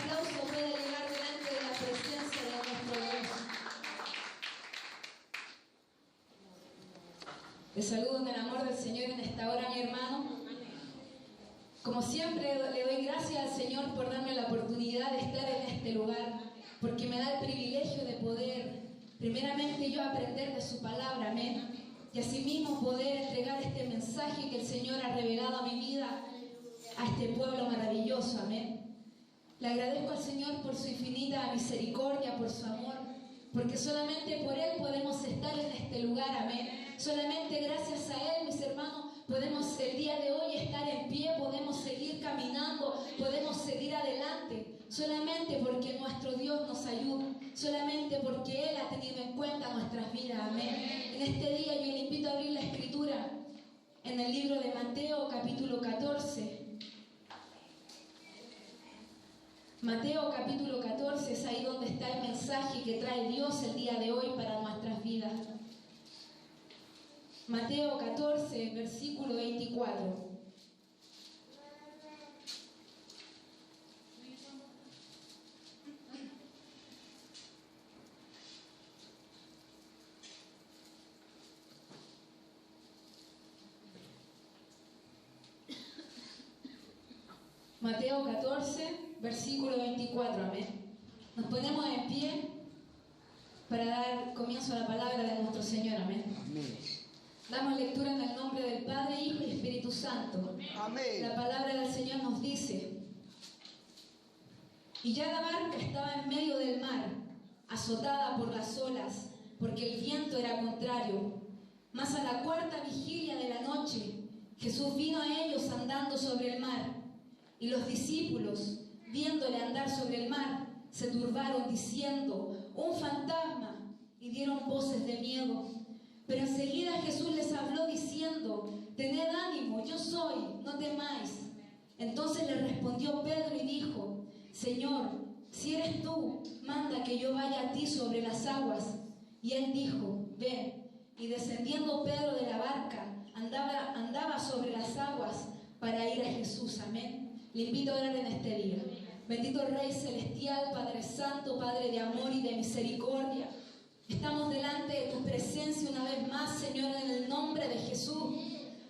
aplauso puede llegar delante de la presencia de nuestro Dios. Les saludo en el amor del Señor en esta hora, mi hermano. Como siempre, le doy gracias al Señor por darme la oportunidad de estar en este lugar, porque me da el privilegio de poder, primeramente yo, aprender de su palabra, amén, y asimismo poder entregar este mensaje que el Señor ha revelado a mi vida, a este pueblo maravilloso, amén. Le agradezco al Señor por su infinita misericordia, por su amor, porque solamente por Él podemos estar en este lugar, amén. Solamente gracias a Él, mis hermanos, podemos el día de hoy estar en pie, podemos seguir caminando, podemos seguir adelante, solamente porque nuestro Dios nos ayuda, solamente porque Él ha tenido en cuenta nuestras vidas, amén. En este día yo le invito a abrir la Escritura en el libro de Mateo, capítulo 14. Mateo capítulo 14 es ahí donde está el mensaje que trae Dios el día de hoy para nuestras vidas. Mateo 14, versículo 24. Mateo 14, versículo 24, amén. Nos ponemos en pie para dar comienzo a la palabra de nuestro Señor, amén. Amén. Damos lectura en el nombre del Padre, Hijo y Espíritu Santo. Amén. La palabra del Señor nos dice: y ya la barca estaba en medio del mar, azotada por las olas, porque el viento era contrario. Mas a la cuarta vigilia de la noche, Jesús vino a ellos andando sobre el mar. Y los discípulos, viéndole andar sobre el mar, se turbaron diciendo: un fantasma, y dieron voces de miedo. Pero enseguida Jesús les habló diciendo: tened ánimo, yo soy, no temáis. Entonces le respondió Pedro y dijo: Señor, si eres tú, manda que yo vaya a ti sobre las aguas. Y él dijo: ven. Y descendiendo Pedro de la barca, andaba sobre las aguas para ir a Jesús, amén. Le invito a orar en este día. Bendito Rey Celestial, Padre Santo, Padre de amor y de misericordia, estamos delante de tu presencia una vez más, Señor, en el nombre de Jesús,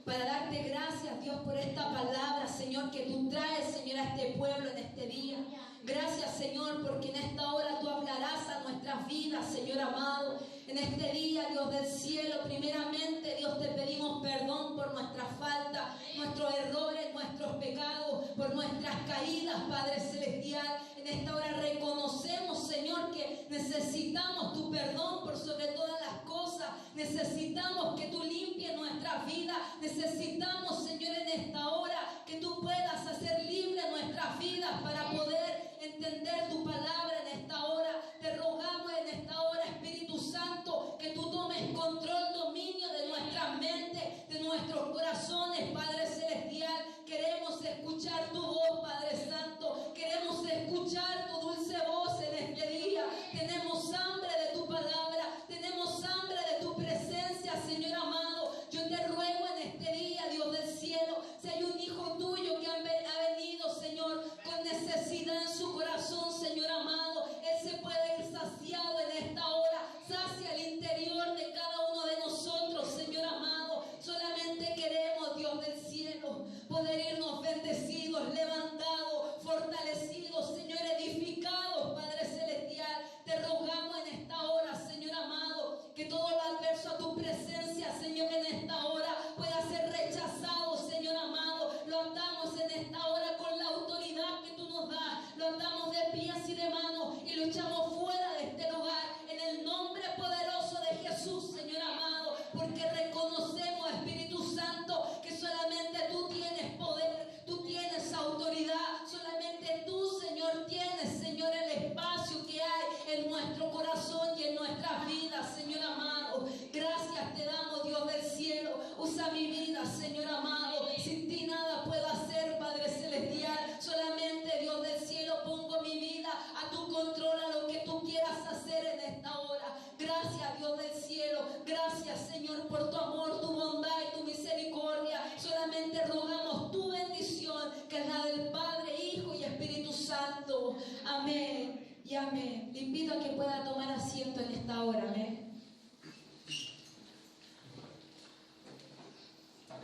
para darte gracias, Dios, por esta palabra, Señor, que tú traes, Señor, a este pueblo en este día. Gracias, Señor, porque en esta hora tú hablarás a nuestras vidas, Señor amado. En este día, Dios del cielo, primeramente, Dios, te pedimos perdón por nuestras faltas, nuestros errores, nuestros pecados, por nuestras caídas, Padre Celestial. En esta hora reconocemos, Señor, que necesitamos tu perdón por sobre todas las cosas. Necesitamos que tú limpies nuestras vidas. Necesitamos, Señor, en esta hora que tú puedas hacer libre nuestras vidas para poder entender tu palabra en esta hora. Te rogamos en esta hora, Espíritu Santo, que tú tomes control, dominio de nuestras mentes, de nuestros corazones, Padre Celestial. Queremos escuchar tu voz, Padre Santo. Queremos escuchar tu dulce voz en este día. Tenemos hambre de tu palabra. Tenemos hambre de tu presencia, Señor amado. Yo te ruego en este día, Dios del cielo, si hay un hijo tuyo que ha venido, Señor, con necesidad en su corazón, Señor amado, él se puede ir saciado en esta hora. Sacia el interior de cada uno de nosotros, Señor amado. Solamente queremos, Dios del cielo, poder irnos bendecidos, levantados, fortalecidos, Señor, edificados, Padre Celestial. Te rogamos en esta hora, Señor amado, que todo lo adverso a tu presencia, Señor, en esta hora pueda ser rechazado, Señor amado. Lo andamos en esta hora con la autoridad que tú nos das. Lo andamos de pies y de manos y lo echamos fuera de este lugar en el nombre poderoso de Jesús, Señor amado, porque reconocemos, Espíritu Santo, que solamente tú tienes poder, tú tienes autoridad, solamente tú, Señor, tienes, Señor, el espacio que hay en nuestro corazón y en nuestras vidas, Señor amado. Gracias te damos, Dios del cielo. Usa mi vida, Señor amado. Sin ti nada puedo hacer, Padre Celestial. Solamente, Dios del cielo, pongo mi vida a tu control, a lo que tú quieras hacer en esta hora. Gracias, Dios del cielo. Gracias, Señor, por tu amor, tu bondad y tu misericordia. Solamente rogamos tu bendición, que es la del Padre, Hijo y Espíritu Santo.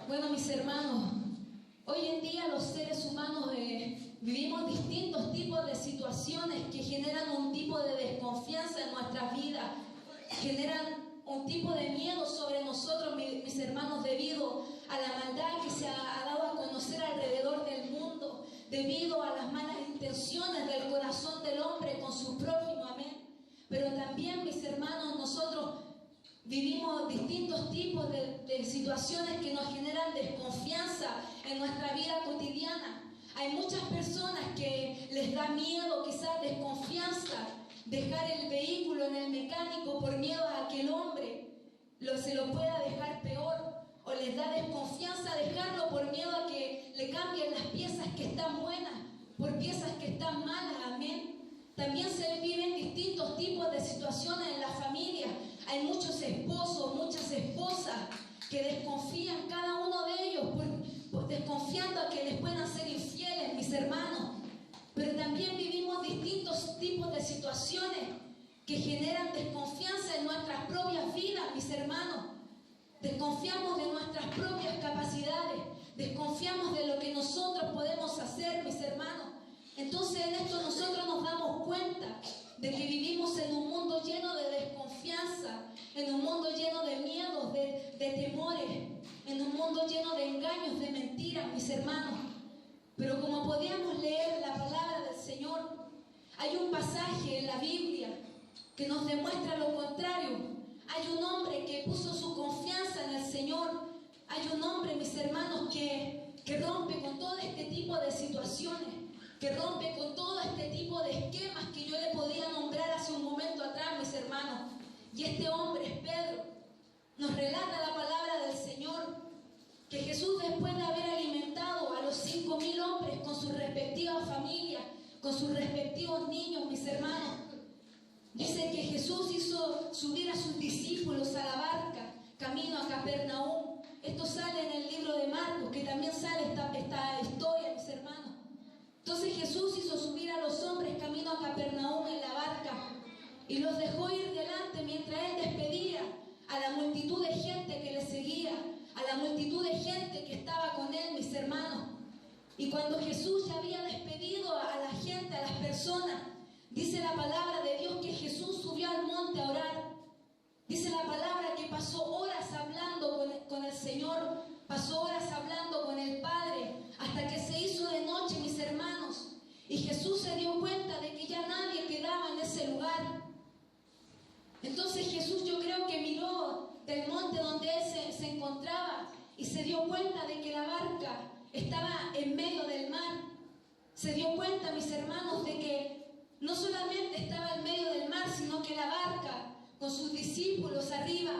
Bueno, mis hermanos, hoy en día los seres humanos vivimos distintos tipos de situaciones que generan un tipo de desconfianza en nuestras vidas, generan un tipo de miedo sobre nosotros, mis hermanos, debido a la maldad que se ha dado a conocer alrededor del mundo, debido a las malas intenciones del corazón del hombre con su prójimo, amén. Pero también, mis hermanos, nosotros vivimos distintos tipos de situaciones que nos generan desconfianza en nuestra vida cotidiana. Hay muchas personas que les da miedo, quizás desconfianza, dejar el vehículo en el mecánico por miedo a que el hombre se lo pueda dejar peor, o les da desconfianza dejarlo por miedo a que le cambien las piezas que están buenas por piezas que están malas, amén. También se viven distintos tipos de situaciones en la familia. Hay muchos esposos, muchas esposas que desconfían cada uno de ellos, desconfiando a que les puedan ser infieles, mis hermanos. Pero también vivimos distintos tipos de situaciones que generan desconfianza en nuestras propias vidas, mis hermanos. Desconfiamos de nuestras propias capacidades, desconfiamos de lo que nosotros podemos hacer, mis hermanos. Entonces en esto nosotros nos damos cuenta de que vivimos en un mundo lleno de desconfianza, en un mundo lleno de miedos, de temores, en un mundo lleno de engaños, de mentiras, mis hermanos. Pero como podíamos leer la palabra del Señor, hay un pasaje en la Biblia que nos demuestra lo contrario. Hay un hombre que puso su confianza en el Señor. Hay un hombre, mis hermanos, que rompe con todo este tipo de situaciones, que rompe con todo este tipo de esquemas que yo le podía nombrar hace un momento atrás, mis hermanos. Y este hombre es Pedro. Nos relata la palabra del Señor que Jesús, después de haber alimentado a los 5.000 hombres con sus respectivas familias, con sus respectivos niños, mis hermanos, dice que Jesús hizo subir a sus discípulos a la barca, camino a Capernaum. Esto sale en el libro de Marcos, que también sale esta historia, mis hermanos. Entonces Jesús hizo subir a los hombres camino a Capernaum en la barca y los dejó ir delante mientras Él despedía a la multitud de gente que le seguía, a la multitud de gente que estaba con Él, mis hermanos. Y cuando Jesús ya había despedido a la gente, a las personas, dice la palabra de Dios que Jesús subió al monte a orar. Dice la palabra que pasó horas hablando con el Señor, pasó horas hablando con el Padre, hasta que se hizo de noche, mis hermanos. Y Jesús se dio cuenta de que ya nadie quedaba en ese lugar. Entonces Jesús, yo creo que miró del monte donde Él se encontraba y se dio cuenta de que la barca estaba en medio del mar. Se dio cuenta, mis hermanos, de que no solamente estaba en medio del mar, sino que la barca con sus discípulos arriba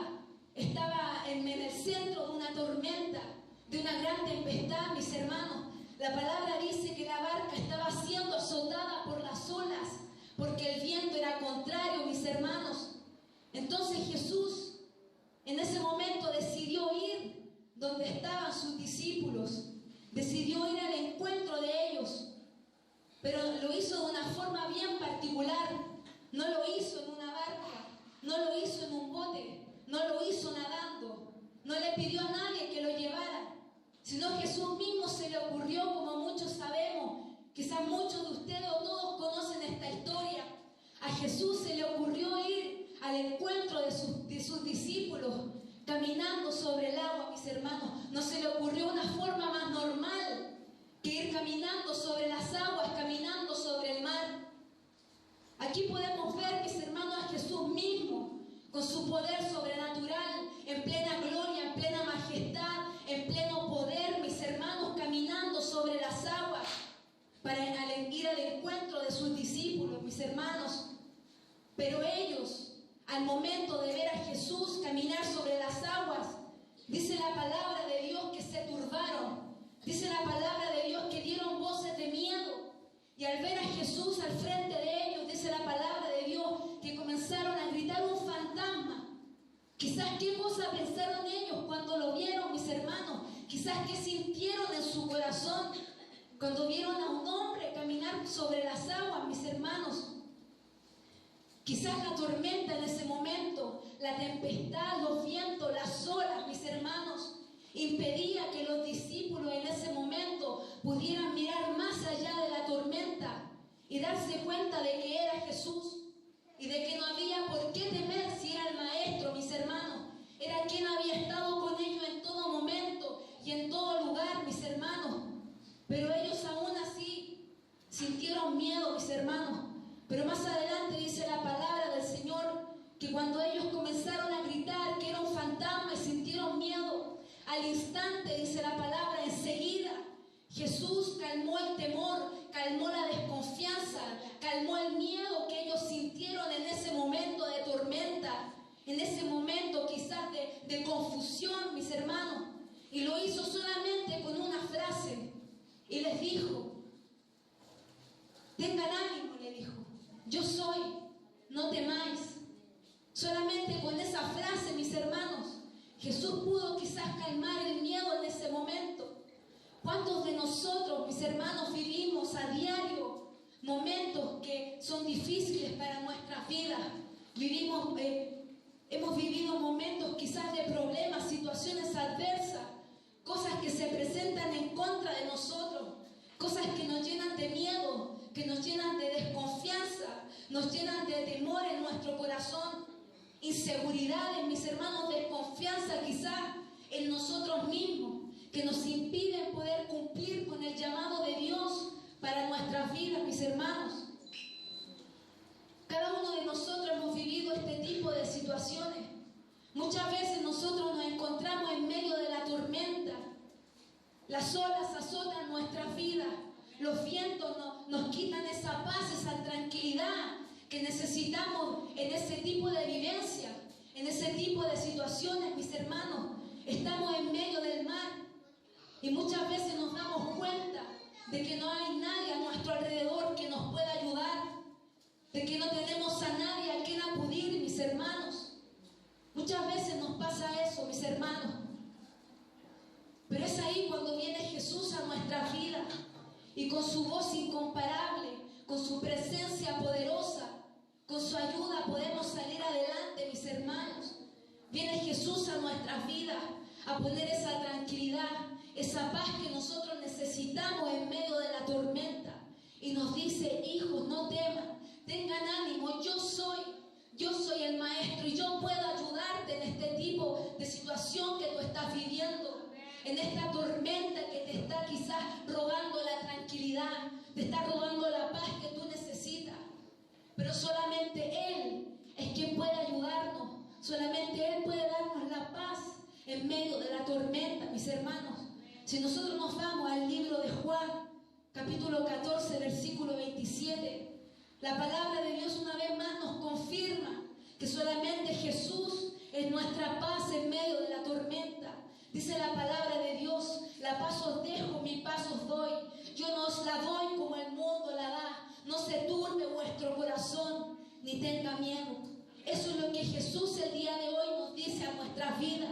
estaba en el centro de una tormenta, de una gran tempestad, mis hermanos. La palabra dice que la barca estaba siendo azotada por las olas, porque el viento era contrario, mis hermanos. Entonces Jesús en ese momento decidió ir donde estaban sus discípulos, decidió ir al encuentro de ellos, pero lo hizo de una forma bien particular. No lo hizo en una barca, no lo hizo en un bote, no lo hizo nadando, no le pidió a nadie que lo llevara, sino Jesús mismo se le ocurrió, como muchos sabemos, quizás muchos de ustedes o todos conocen esta historia. A Jesús se le ocurrió ir al encuentro de sus discípulos, caminando sobre el agua, mis hermanos. No se le ocurrió una forma más normal que ir caminando sobre las aguas, caminando sobre el mar. Aquí podemos ver, mis hermanos, a Jesús mismo, con su poder sobrenatural, en plena gloria, en plena majestad, en pleno poder, mis hermanos, caminando sobre las aguas, para ir al encuentro de sus discípulos, mis hermanos. Pero ellos, al momento de ver a Jesús caminar sobre las aguas, dice la palabra de Dios que se turbaron. Dice la palabra de Dios que dieron voces de miedo. Y al ver a Jesús al frente de ellos, dice la palabra de Dios que comenzaron a gritar un fantasma. Quizás qué cosa pensaron ellos cuando lo vieron, mis hermanos. Quizás qué sintieron en su corazón cuando vieron a un hombre caminar sobre las aguas, mis hermanos. Quizás la tormenta en ese momento, la tempestad, los vientos, las olas, mis hermanos, impedía que darse cuenta de que era Jesús y de que no había por qué temer si era el Maestro, mis hermanos. Era quien había estado con ellos en todo momento y en todo lugar, mis hermanos. Pero ellos aún así sintieron miedo, mis hermanos. Pero más adelante dice la palabra del Señor que cuando ellos comenzaron a gritar que era un fantasma y sintieron miedo, al instante, dice la palabra, enseguida Jesús calmó el temor, calmó la desconfianza, calmó el miedo que ellos sintieron en ese momento de tormenta, en ese momento quizás de confusión, mis hermanos. Y lo hizo solamente con una frase. Y les dijo, tengan ánimo, le dijo, yo soy, no temáis. Solamente con esa frase, mis hermanos, Jesús pudo quizás calmar el miedo en ese momento. ¿Cuántos de nosotros, mis hermanos, vivimos a diario momentos que son difíciles para nuestras vidas? Hemos vivido momentos quizás de problemas, situaciones adversas, cosas que se presentan en contra de nosotros, cosas que nos llenan de miedo, que nos llenan de desconfianza, nos llenan de temor en nuestro corazón, inseguridades, mis hermanos, desconfianza quizás en nosotros mismos, que nos impiden poder cumplir con el llamado de Dios para nuestras vidas, mis hermanos. Cada uno de nosotros hemos vivido este tipo de situaciones. Muchas veces nosotros nos encontramos en medio de la tormenta. Las olas azotan nuestras vidas. Los vientos nos quitan esa paz, esa tranquilidad que necesitamos en ese tipo de vivencia, en ese tipo de situaciones, mis hermanos. Estamos en medio del mar y muchas veces nos damos cuenta de que no hay nadie a nuestro alrededor que nos pueda ayudar, de que no tenemos a nadie a quien acudir, mis hermanos. Muchas veces nos pasa eso, mis hermanos. Pero es ahí cuando viene Jesús a nuestras vidas y con su voz incomparable, con su presencia poderosa, con su ayuda podemos salir adelante, mis hermanos. Viene Jesús a nuestras vidas a poner esa tranquilidad, esa paz que nosotros necesitamos en medio de la tormenta. Y nos dice, hijos, no teman, tengan ánimo, yo soy el Maestro y yo puedo ayudarte en este tipo de situación que tú estás viviendo, en esta tormenta que te está quizás robando la tranquilidad, te está robando la paz que tú necesitas. Pero solamente Él es quien puede ayudarnos, solamente Él puede darnos la paz en medio de la tormenta, mis hermanos. Si nosotros nos vamos al libro de Juan, capítulo 14, versículo 27, la palabra de Dios una vez más nos confirma que solamente Jesús es nuestra paz en medio de la tormenta. Dice la palabra de Dios, la paz os dejo, mi paz os doy. Yo no os la doy como el mundo la da. No se turbe vuestro corazón, ni tenga miedo. Eso es lo que Jesús el día de hoy nos dice a nuestras vidas.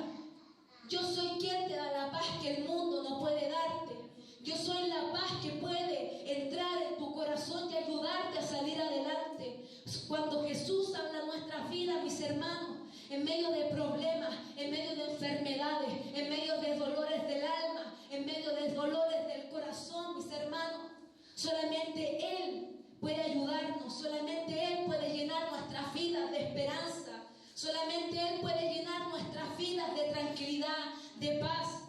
Yo soy quien te da la paz que el mundo no puede darte. Yo soy la paz que puede entrar en tu corazón y ayudarte a salir adelante. Cuando Jesús habla en nuestras vidas, mis hermanos, en medio de problemas, en medio de enfermedades, en medio de dolores del alma, en medio de dolores del corazón, mis hermanos, solamente Él puede ayudarnos, solamente Él puede llenar nuestras vidas de esperanza, solamente Él puede llenar nuestras vidas de tranquilidad, de paz.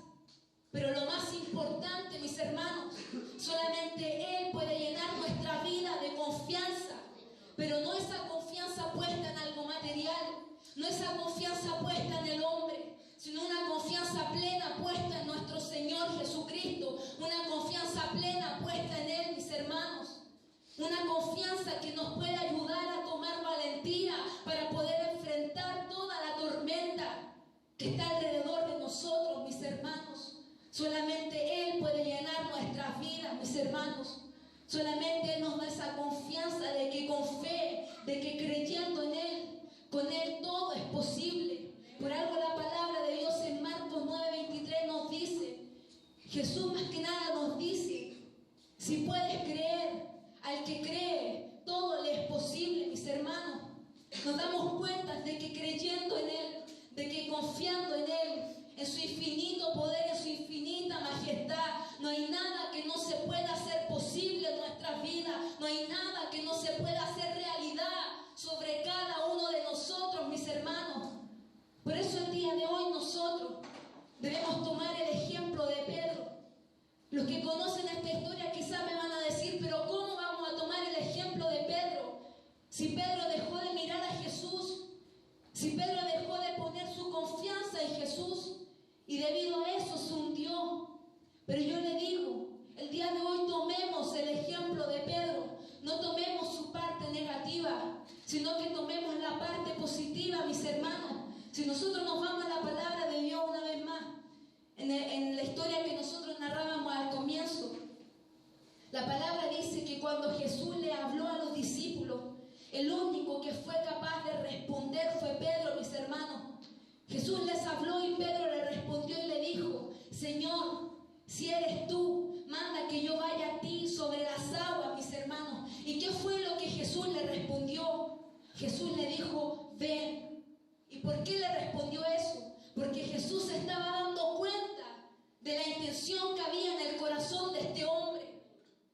Pero lo más importante, mis hermanos, solamente Él puede llenar nuestra vida de confianza, pero no esa confianza puesta en algo material, no esa confianza puesta en el hombre, sino una confianza plena puesta en nuestro Señor Jesucristo, una confianza plena puesta en Él, mis hermanos. Una confianza que nos puede ayudar a tomar valentía para poder enfrentar toda la tormenta que está alrededor de nosotros, mis hermanos. Solamente Él puede llenar nuestras vidas, mis hermanos. Solamente Él nos da esa confianza de que con fe, de que creyendo en Él, con Él todo es posible. Por algo la palabra de Dios en Marcos 9:23 nos dice, Jesús más que nada nos dice, si puedes creer, al que cree, todo le es posible, mis hermanos. Nos damos cuenta de que creyendo en Él, de que confiando en Él, en su infinito poder, en su infinita majestad, no hay nada que no se pueda hacer posible en nuestras vidas, no hay nada que ejemplo de Pedro. Los que conocen esta historia quizás me van a decir, pero ¿cómo vamos a tomar el ejemplo de Pedro? Si Pedro dejó de mirar a Jesús, si Pedro dejó de poner su confianza en Jesús y debido a eso se hundió. Pero yo le digo, el día de hoy tomemos el ejemplo de Pedro, no tomemos su parte negativa, sino que tomemos la parte positiva, mis hermanos. Si nosotros nos vamos a la palabra de Dios una vez más, en la historia que nosotros narrábamos al comienzo, la palabra dice que cuando Jesús le habló a los discípulos, el único que fue capaz de responder fue Pedro, mis hermanos. Jesús les habló y Pedro le respondió y le dijo, Señor, si eres tú, manda que yo vaya a ti sobre las aguas, mis hermanos. ¿Y qué fue lo que Jesús le respondió? Jesús le dijo, ven. ¿Y por qué le respondió eso? Porque Jesús se estaba dando cuenta de la intención que había en el corazón de este hombre,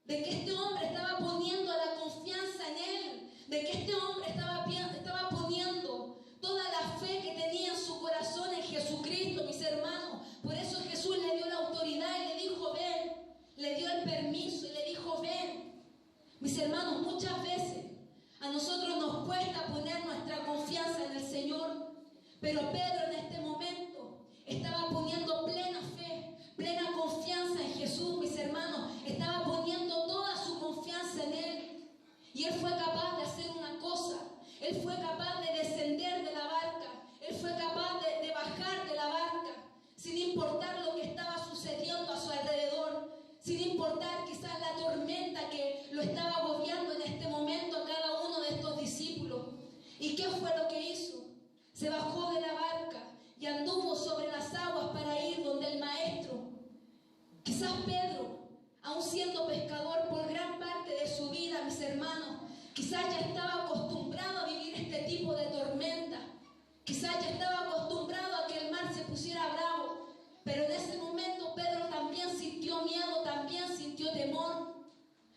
de que este hombre estaba poniendo la confianza en él, de que este hombre estaba poniendo toda la fe que tenía en su corazón en Jesucristo, mis hermanos. Por eso Jesús le dio la autoridad y le dijo, ven, le dio el permiso y le dijo, ven. Mis hermanos, muchas veces a nosotros nos cuesta poner nuestra confianza en el Señor, pero Pedro en este momento estaba poniendo plena fe, plena confianza en Jesús, mis hermanos. Estaba poniendo toda su confianza en Él. Y Él fue capaz de hacer una cosa. Él fue capaz de descender de la barca. Él fue capaz de bajar de la barca, sin importar lo que estaba sucediendo a su alrededor, sin importar quizás la tormenta que lo estaba agobiando en este momento a cada uno de estos discípulos. ¿Y qué fue lo que hizo? Se bajó de la barca y anduvo sobre las aguas para ir donde el maestro. Quizás Pedro, aun siendo pescador por gran parte de su vida, mis hermanos, quizás ya estaba acostumbrado a vivir este tipo de tormenta. Quizás ya estaba acostumbrado a que el mar se pusiera bravo. Pero en ese momento Pedro también sintió miedo, también sintió temor.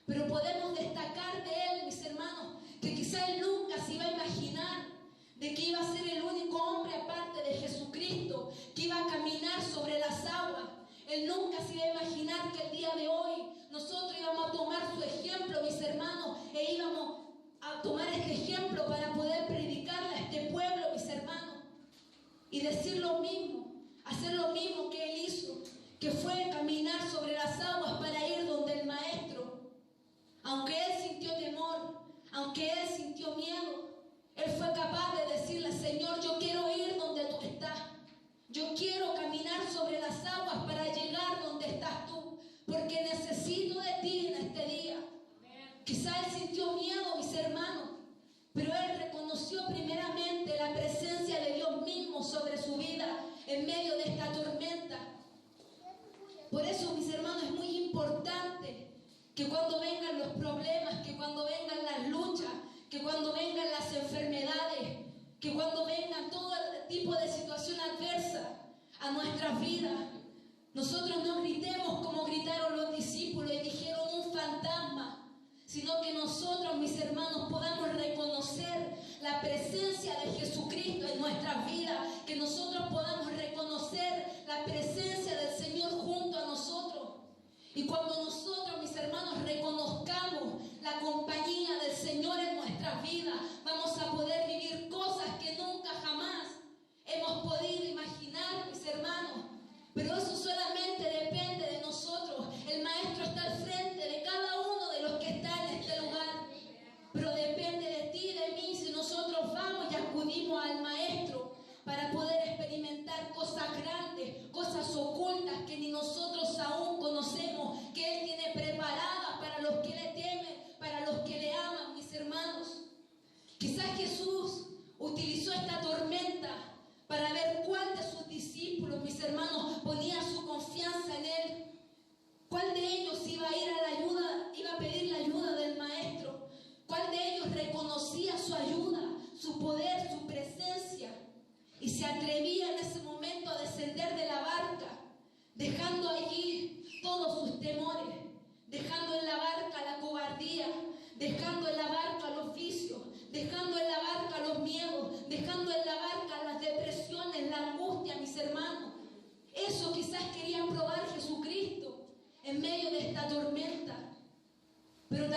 Pero podemos destacar de él, mis hermanos, que quizás él nunca se iba a imaginar de que iba a ser el único hombre aparte de Jesucristo que iba a caminar sobre las aguas. Él nunca se iba a imaginar que el día de hoy nosotros íbamos a tomar su ejemplo, mis hermanos, e íbamos a tomar este ejemplo para poder predicarle a este pueblo, mis hermanos, y decir lo mismo, hacer lo mismo que él hizo, que fue caminar sobre las aguas para ir donde el maestro. Aunque él sintió temor, aunque él sintió miedo, él fue capaz de decirle, Señor, yo quiero ir donde tú estás. Yo quiero caminar sobre las aguas para llegar donde estás tú, porque necesito de ti en este día. Quizá él sintió miedo, mis hermanos, pero él reconoció primeramente la presencia de Dios mismo sobre su vida en medio de esta tormenta. Por eso, mis hermanos, es muy importante que cuando vengan los problemas, que cuando vengan las luchas, que cuando vengan las enfermedades, que cuando vengan todo el tipo de situación adversa a nuestras vidas, nosotros no gritemos como gritaron los discípulos y dijeron un fantasma, sino que nosotros, mis hermanos, podamos reconocer la presencia de Jesucristo en nuestras vidas, que nosotros podamos reconocer la presencia del Señor junto a nosotros. Y cuando nosotros, mis hermanos, reconozcamos la compañía del Señor en nuestras vidas, vamos a poder vivir cosas que nunca jamás hemos podido imaginar, mis hermanos. Pero eso solamente depende de nosotros. El Maestro está al frente de cada uno de los que están en este lugar. Pero depende de ti y de mí si nosotros vamos y acudimos al Maestro para poder experimentar cosas grandes, cosas ocultas que ni nosotros aún conocemos, que Él tiene preparadas para los que le temen, para los que le aman, mis hermanos. Quizás Jesús utilizó esta tormenta para ver cuál de sus discípulos, mis hermanos, ponía su confianza en Él. ¿Cuál de ellos iba a ir a la ayuda, iba a pedir la ayuda del Maestro? ¿Cuál de ellos reconocía su ayuda, su poder, su presencia? Y se atrevía en ese momento a descender de la barca, dejando allí todos sus temores, dejando en la barca la cobardía, dejando en la barca los vicios, dejando en la barca los miedos, dejando en la barca las depresiones, la angustia, mis hermanos. Eso quizás quería probar Jesús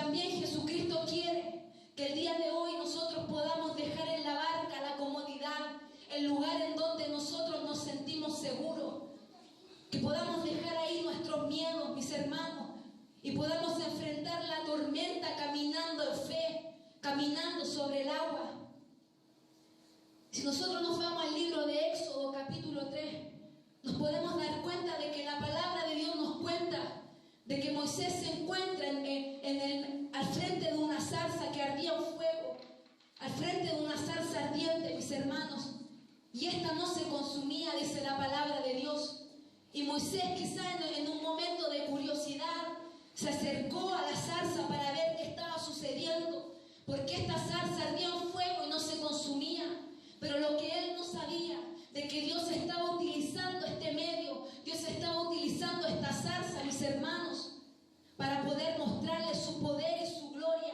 también Jesucristo quiere que el día de hoy nosotros podamos dejar en la barca la comodidad, el lugar en donde nosotros nos sentimos seguros. Que podamos dejar ahí nuestros miedos, mis hermanos, y podamos enfrentar la tormenta caminando en fe, caminando sobre el agua. Si nosotros nos vamos al libro de Éxodo capítulo 3, nos podemos dar cuenta de que la palabra de Dios nos cuenta de que Moisés se encuentra al frente de una zarza que ardía en fuego, al frente de una zarza ardiente, mis hermanos, y esta no se consumía, dice la palabra de Dios. Y Moisés, quizá en un momento de curiosidad, se acercó a la zarza para ver qué estaba sucediendo, porque esta zarza ardía en fuego y no se consumía. Pero lo que él no sabía, de que Dios estaba utilizando este medio, Dios estaba utilizando esta zarza, mis hermanos, para poder mostrarle su poder y su gloria.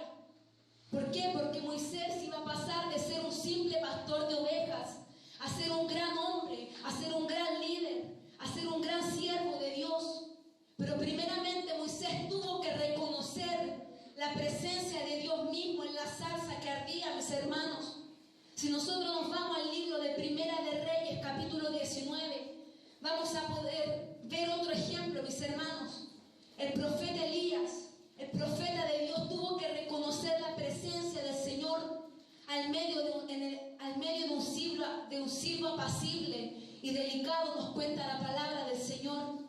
¿Por qué? Porque Moisés iba a pasar de ser un simple pastor de ovejas a ser un gran hombre, a ser un gran líder, a ser un gran siervo de Dios. Pero primeramente Moisés tuvo que reconocer la presencia de Dios mismo en la zarza que ardía, mis hermanos. Si nosotros nos vamos al libro de Primera de Reyes, capítulo 19, vamos a poder ver otro ejemplo, mis hermanos. El profeta Elías, el profeta de Dios, tuvo que reconocer la presencia del Señor al medio de un silbo apacible y delicado, nos cuenta la palabra del Señor.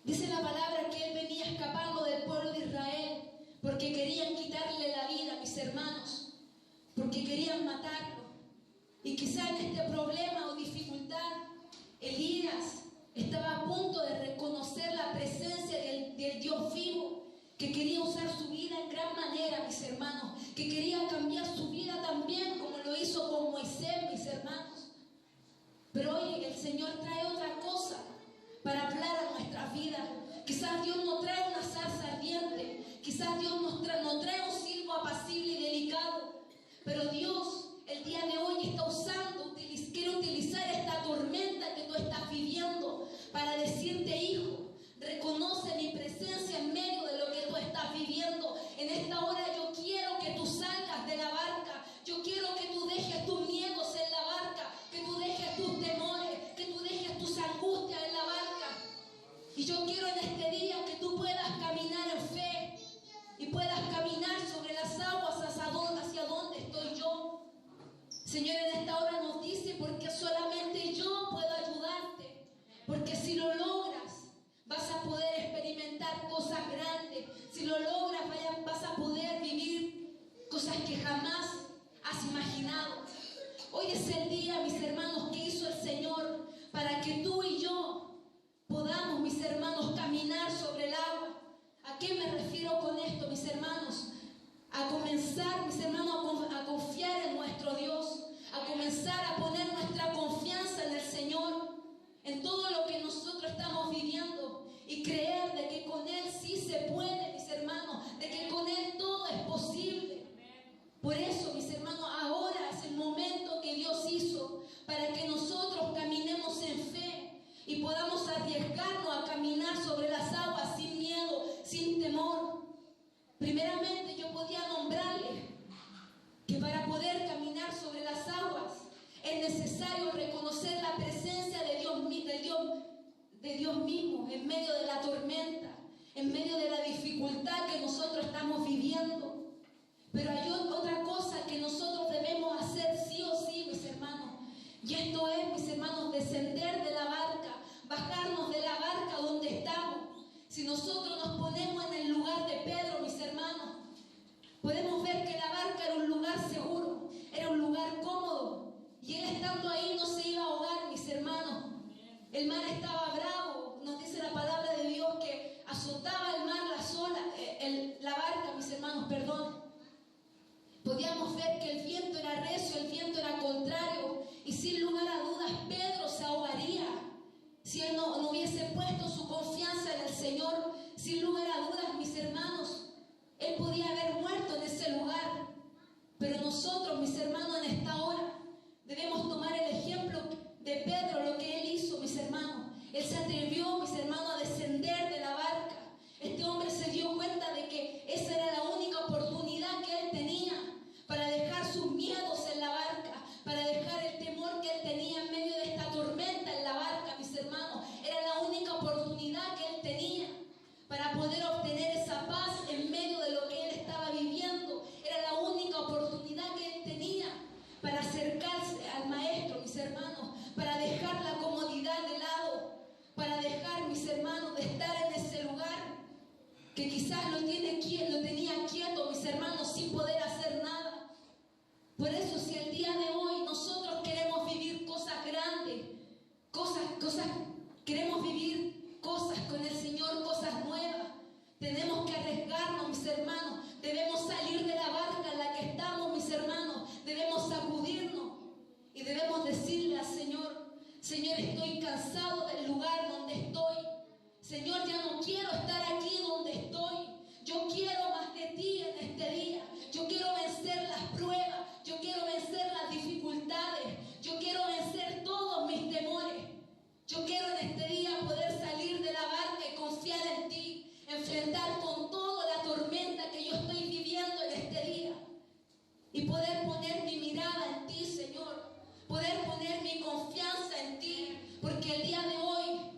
Dice la palabra que él venía escapando del pueblo de Israel porque querían quitarle la vida, mis hermanos, porque querían matarlo. Y quizá en este problema o dificultad, Elías estaba a punto de reconocer la presencia del Dios vivo, que quería usar su vida en gran manera, mis hermanos, que quería cambiar su vida también, como lo hizo con Moisés, mis hermanos. Pero hoy el Señor trae otra cosa para hablar a nuestras vidas. Quizás Dios no trae una zarza ardiente, quizás Dios no trae un silbo apacible y delicado, pero Dios el día de hoy está quiere utilizar esta tormenta que tú estás viviendo para decirte: hijo, reconoce mi presencia en medio de lo que tú estás viviendo. En esta hora yo quiero que tú salgas de la barca, yo quiero que tú dejes tus miedos en la barca, que tú dejes tus temores, que tú dejes tus angustias en la barca. Y yo quiero en este día que tú puedas caminar en fe y puedas caminar sobre las aguas hacia donde estoy yo. Señor, en esta hora nos dice: porque solamente yo puedo ayudarte, porque si lo logras vas a poder experimentar cosas grandes, si lo logras vas a poder vivir cosas que jamás has imaginado. Hoy es el día, mis hermanos, que hizo el Señor para que tú y yo podamos, mis hermanos, caminar sobre el agua. ¿A qué me refiero con esto, mis hermanos? A comenzar, mis hermanos, a confiar en nuestro Dios, a comenzar a poner nuestra confianza en el Señor, en todo lo que nosotros estamos viviendo, y creer de que con Él sí se puede, mis hermanos, de que con Él todo es posible. Por eso, mis hermanos, ahora es el momento que Dios hizo para que nosotros caminemos en fe y podamos arriesgarnos a caminar sobre las aguas sin miedo, sin temor. Primeramente yo podía nombrarle que para poder caminar sobre las aguas es necesario reconocer la presencia de Dios mismo en medio de la tormenta, en medio de la dificultad que nosotros estamos viviendo. Pero hay otra cosa que nosotros debemos hacer sí o sí, mis hermanos, y esto es, mis hermanos, descender de la barca, bajarnos de la barca donde estamos. Si nosotros nos ponemos en el lugar de Pedro, mis hermanos, podemos ver que la barca era un lugar seguro, era un lugar cómodo, y él estando ahí no se iba a ahogar, mis hermanos. El mar estaba bravo, nos dice la palabra de Dios que azotaba el mar la barca, mis hermanos, perdón. Podíamos ver que el viento era recio, el viento era contrario, y sin lugar a dudas Pedro se ahogaría si él no hubiese puesto su confianza en el Señor. Sin lugar a dudas, mis hermanos, él podía haber muerto en ese lugar. Pero nosotros, mis hermanos, en esta hora debemos tomar el ejemplo de Pedro, lo que él hizo, mis hermanos. Él se atrevió, mis hermanos, a descender de la barca. Este hombre se dio cuenta de que esa era la que quizás lo tenía quieto, mis hermanos, sin poder hacer nada. Por eso, si el día de hoy nosotros queremos vivir cosas grandes, queremos vivir cosas con el Señor, cosas nuevas, tenemos que arriesgarnos, mis hermanos. Debemos salir de la barca en la que estamos, mis hermanos. Debemos sacudirnos y debemos decirle al Señor: Señor, estoy cansado del lugar donde estoy. Señor, ya no quiero estar aquí donde estoy. Yo quiero más de ti en este día. Yo quiero vencer las pruebas. Yo quiero vencer las dificultades. Yo quiero vencer todos mis temores. Yo quiero en este día poder salir de la barca y confiar en ti. Enfrentar con toda la tormenta que yo estoy viviendo en este día. Y poder poner mi mirada en ti, Señor. Poder poner mi confianza en ti. Porque el día de hoy,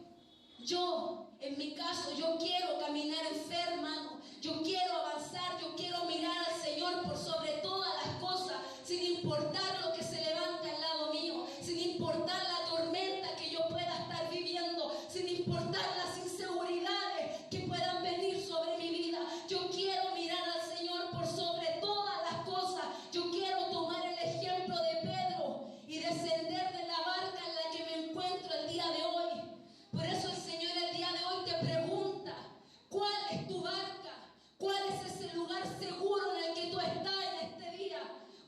en mi caso, yo quiero caminar en fe, hermano. Yo quiero avanzar, yo quiero mirar al Señor por sobre todas las cosas, sin importar lo que se levante al lado mío, sin importar la tormenta que yo pueda estar viviendo, sin importar las inseguridades que puedan venir sobre mi vida. Yo quiero mirar al Señor por sobre todas las cosas. Yo quiero tomar el ejemplo de Pedro y descender de la barca en la que me encuentro el día de hoy. Por eso el Señor el día de hoy te pregunta: ¿cuál es tu barca? ¿Cuál es ese lugar seguro en el que tú estás en este día?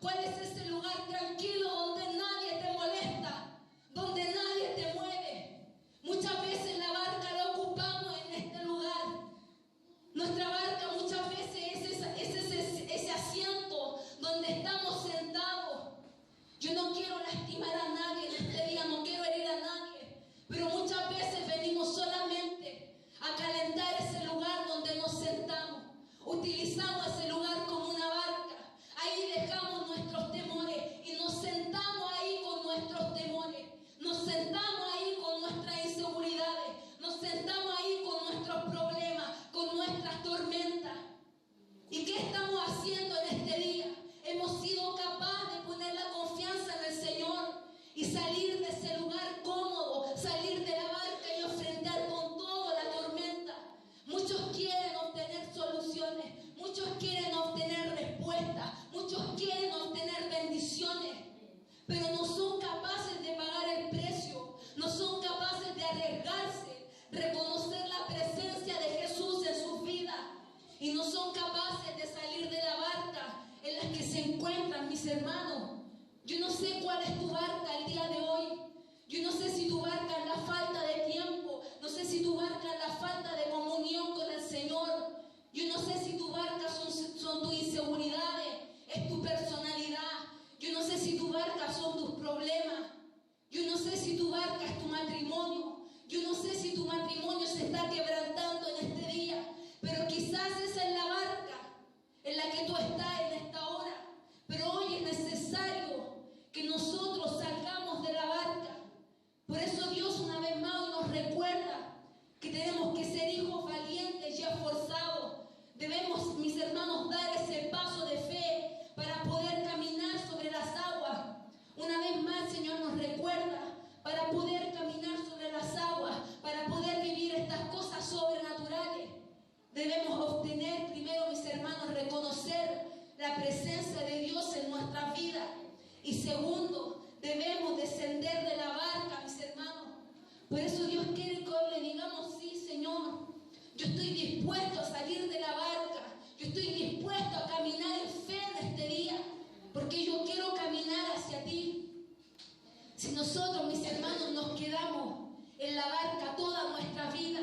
¿Cuál es ese lugar tranquilo donde nadie te molesta? Donde nadie te mueve. Muchas veces la barca la ocupamos en este lugar. Nuestra barca muchas veces es ese asiento donde estamos sentados. Yo no quiero lastimar a nadie en este día, no quiero herir a nadie. Pero muchas veces venimos solamente a calentar ese lugar donde nos sentamos. Utilizamos ese lugar como una barca. Ahí dejamos nuestros temores y nos sentamos ahí con nuestros temores. Nos sentamos ahí con nuestras inseguridades. Nos sentamos ahí con nuestros problemas, con nuestras tormentas. ¿Y qué estamos haciendo en este día? Hemos sido capaces de poner la confianza en el Señor y salir de ese lugar cómodo, salir de la barca y enfrentar con todo la tormenta. Muchos quieren obtener soluciones, muchos quieren obtener respuestas, muchos quieren obtener bendiciones, pero no son capaces de pagar el precio, no son capaces de arriesgarse, reconocer la presencia de Jesús en sus vidas, y no son capaces de salir de la barca en la que se encuentran, mis hermanos. Yo no sé cuál es tu barca el día de hoy. Yo no sé si tu barca es la falta de tiempo. No sé si tu barca es la falta de comunión con el Señor. Yo no sé si tu barca son tus inseguridades, es tu personalidad. Yo no sé si tu barca son tus problemas. Yo no sé si tu barca es tu matrimonio. Yo no sé si tu matrimonio se está quebrantando en este día. Pero quizás esa es la barca en la que tú estás en esta hora. Pero hoy es necesario que nosotros salgamos de la barca. Por eso Dios una vez más hoy nos recuerda que tenemos que ser hijos valientes y esforzados. Debemos, mis hermanos, dar ese paso de fe para poder caminar sobre las aguas. Una vez más el Señor nos recuerda, para poder caminar sobre las aguas, para poder vivir estas cosas sobrenaturales, debemos obtener primero, mis hermanos, reconocer la presencia de Dios en nuestras vidas. Y segundo, debemos descender de la barca, mis hermanos. Por eso Dios quiere que hoy le digamos: sí, Señor, yo estoy dispuesto a salir de la barca. Yo estoy dispuesto a caminar en fe en este día, porque yo quiero caminar hacia ti. Si nosotros, mis hermanos, nos quedamos en la barca toda nuestra vida,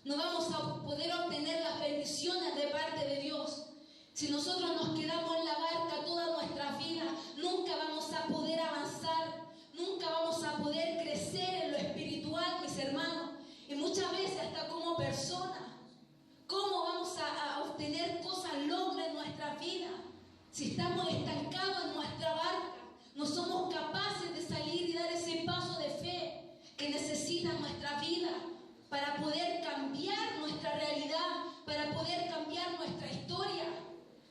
no vamos a poder obtener las bendiciones de parte de Dios. Si nosotros nos quedamos en la barca toda nuestra vida, nunca vamos a poder avanzar, nunca vamos a poder crecer en lo espiritual, mis hermanos. Y muchas veces hasta como personas, ¿cómo vamos a obtener cosas, logros en nuestra vida? Si estamos estancados en nuestra barca, no somos capaces de salir y dar ese paso de fe que necesita nuestra vida para poder cambiar nuestra realidad, para poder cambiar nuestra historia.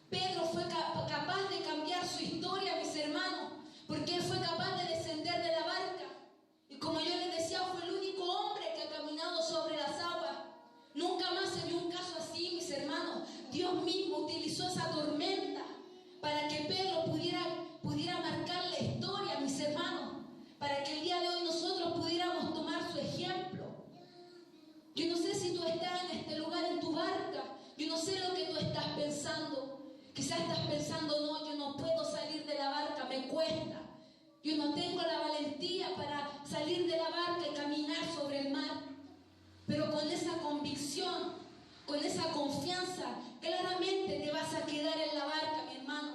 Pedro fue capaz de cambiar su historia, mis hermanos, porque él fue capaz de descender de la barca. Y como yo les decía, fue el único hombre que ha caminado sobre las aguas. Nunca más se vio un caso así, mis no sé lo que tú estás pensando. Quizás estás pensando, no, yo no puedo salir de la barca, me cuesta. Yo no tengo la valentía para salir de la barca y caminar sobre el mar. Pero con esa convicción, con esa confianza, claramente te vas a quedar en la barca, mi hermano.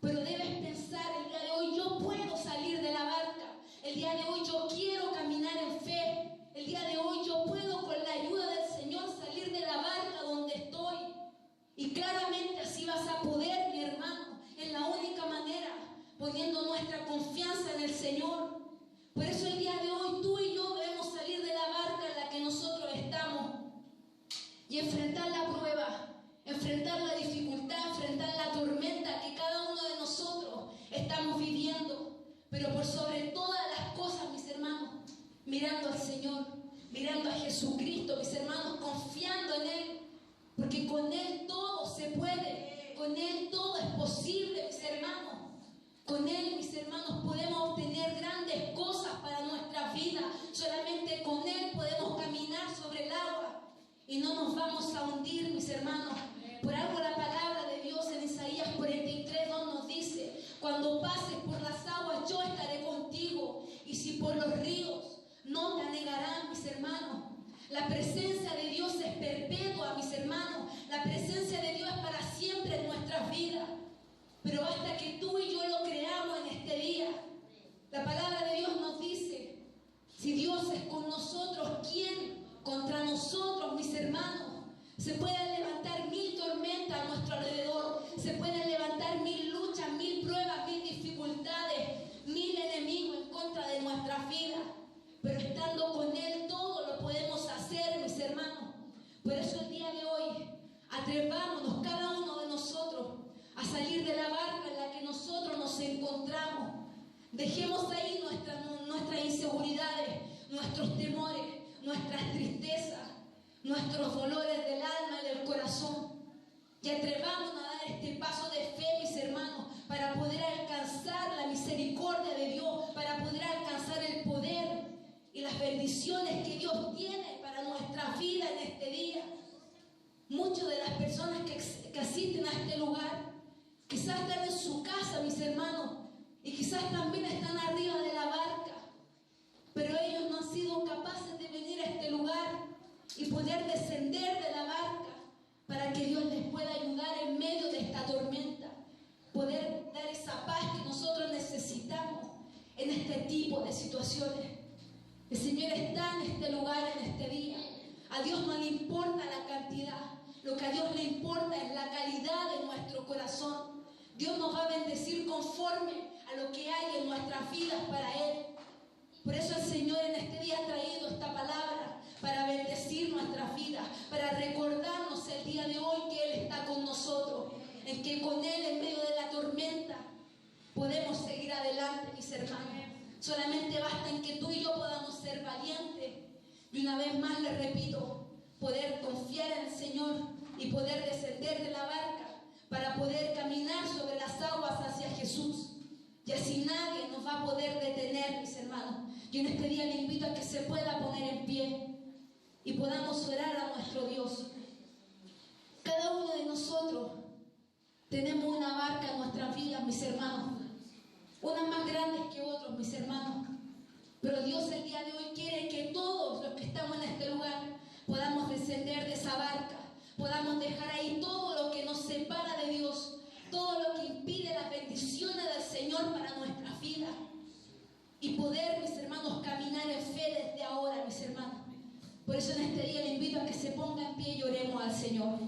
Pero debes pensar, el día de hoy yo puedo salir de la barca. El día de hoy yo quiero caminar en fe. El día de hoy yo puedo, con la ayuda del Señor, salir de la barca donde estoy. Y claramente así vas a poder, mi hermano, en la única manera, poniendo nuestra confianza en el Señor. Por eso el día de hoy tú y yo debemos salir de la barca en la que nosotros estamos y enfrentar la prueba, enfrentar la dificultad, enfrentar la tormenta que cada uno de nosotros estamos viviendo. Pero por sobre todas las cosas, mis hermanos, mirando al Señor, mirando a Jesucristo, mis hermanos, confiando en Él, porque con Él todo se puede, con Él todo es posible, mis hermanos. Con Él, mis hermanos, podemos obtener grandes cosas para nuestra vida. Solamente con Él podemos caminar sobre el agua y no nos vamos a hundir, mis hermanos. Por algo la palabra de Dios en Isaías 43:2 nos dice: cuando pases por las aguas, yo estaré contigo, y si por los ríos, no te anegarán, mis hermanos. La presencia de Dios es perpetua, mis hermanos. La presencia de Dios es para siempre en nuestras vidas. Pero basta que tú y yo lo creamos en este día. La palabra de Dios nos dice: si Dios es con nosotros, ¿quién contra nosotros, mis hermanos? Se pueden levantar 1000 tormentas a nuestro alrededor, se pueden levantar 1000 luchas, 1000 pruebas, 1000 dificultades, 1000 enemigos en contra de nuestras vidas. Pero estando con Él todo lo podemos hacer, mis hermanos. Por eso el día de hoy, atrevámonos cada uno de nosotros a salir de la barca en la que nosotros nos encontramos. Dejemos ahí nuestras inseguridades, nuestros temores, nuestras tristezas, nuestros dolores del alma y del corazón. Y atrevámonos a dar este paso de fe, mis hermanos, para poder alcanzar la misericordia de Dios, para poder alcanzar el poder y las bendiciones que Dios tiene para nuestra vida en este día. Muchas de las personas que asisten a este lugar quizás están en su casa, mis hermanos, y quizás también están arriba de la barca, pero ellos no han sido capaces de venir a este lugar y poder descender de la barca para que Dios les pueda ayudar en medio de esta tormenta, poder dar esa paz que nosotros necesitamos en este tipo de situaciones. El Señor está en este lugar, en este día. A Dios no le importa la cantidad, lo que a Dios le importa es la calidad de nuestro corazón. Dios nos va a bendecir conforme a lo que hay en nuestras vidas para Él. Por eso el Señor en este día ha traído esta palabra para bendecir nuestras vidas, para recordarnos el día de hoy que Él está con nosotros, en que con Él en medio de la tormenta podemos seguir adelante, mis hermanos. Solamente basta en que tú y yo podamos ser valientes. Y una vez más les repito, poder confiar en el Señor y poder descender de la barca para poder caminar sobre las aguas hacia Jesús. Y así nadie nos va a poder detener, mis hermanos. Yo en este día le invito a que se pueda poner en pie y podamos orar a nuestro Dios. Cada uno de nosotros tenemos una barca en nuestras vidas, mis hermanos. Unas más grandes que otros, mis hermanos. Pero Dios el día de hoy quiere que todos los que estamos en este lugar podamos descender de esa barca, podamos dejar ahí todo lo que nos separa de Dios, todo lo que impide las bendiciones del Señor para nuestras vidas, y poder, mis hermanos, caminar en fe desde ahora, mis hermanos. Por eso en este día le invito a que se ponga en pie y oremos al Señor.